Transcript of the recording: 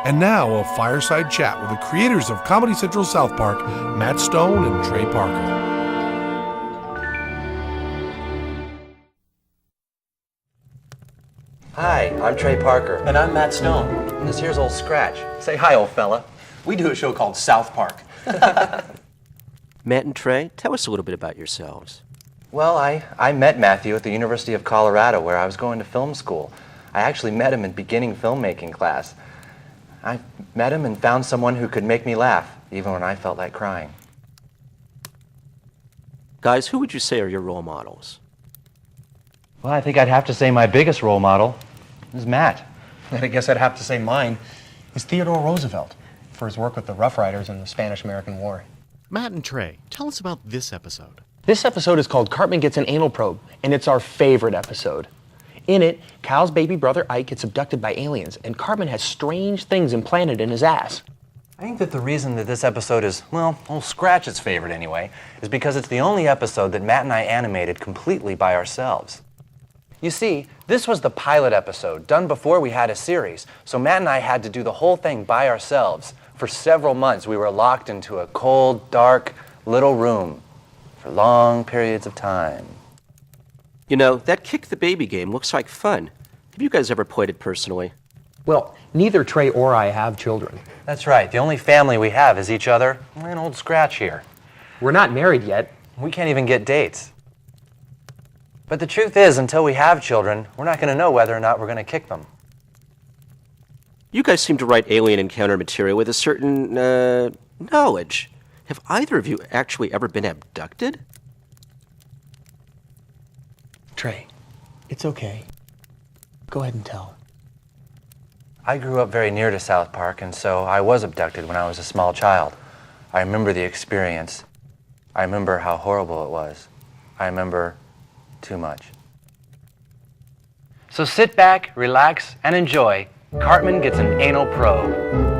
And now, a fireside chat with the creators of Comedy Central South Park, Matt Stone and Trey Parker. Hi, I'm Trey Parker. And I'm Matt Stone. And this here's Old Scratch. Say hi, old fella. We do a show called South Park. Matt and Trey, tell us a little bit about yourselves. Well, I met Matthew at the University of Colorado, where I was going to film school. I actually met him in beginning filmmaking class. I met him and found someone who could make me laugh, even when I felt like crying. Guys, who would you say are your role models? Well, I think I'd have to say my biggest role model is Matt. And I guess I'd have to say mine is Theodore Roosevelt for his work with the Rough Riders in the Spanish-American War. Matt and Trey, tell us about this episode. This episode is called Cartman Gets an Anal Probe, and it's our favorite episode. In it, Cal's baby brother Ike gets abducted by aliens, and Cartman has strange things implanted in his ass. I think that the reason that this episode is, well, Old Scratch's favorite anyway, is because it's the only episode that Matt and I animated completely by ourselves. You see, this was the pilot episode, done before we had a series, so Matt and I had to do the whole thing by ourselves. For several months, we were locked into a cold, dark, little room for long periods of time. You know, that Kick the Baby game looks like fun. Have you guys ever played it personally? Well, neither Trey or I have children. That's right, the only family we have is each other and Old Scratch here. We're not married yet. We can't even get dates. But the truth is, until we have children, we're not going to know whether or not we're going to kick them. You guys seem to write alien encounter material with a certain, knowledge. Have either of you actually ever been abducted? Trey, it's okay. Go ahead and tell. I grew up very near to South Park, and so I was abducted when I was a small child. I remember the experience. I remember how horrible it was. I remember too much. So sit back, relax, and enjoy. Cartman Gets an Anal Probe.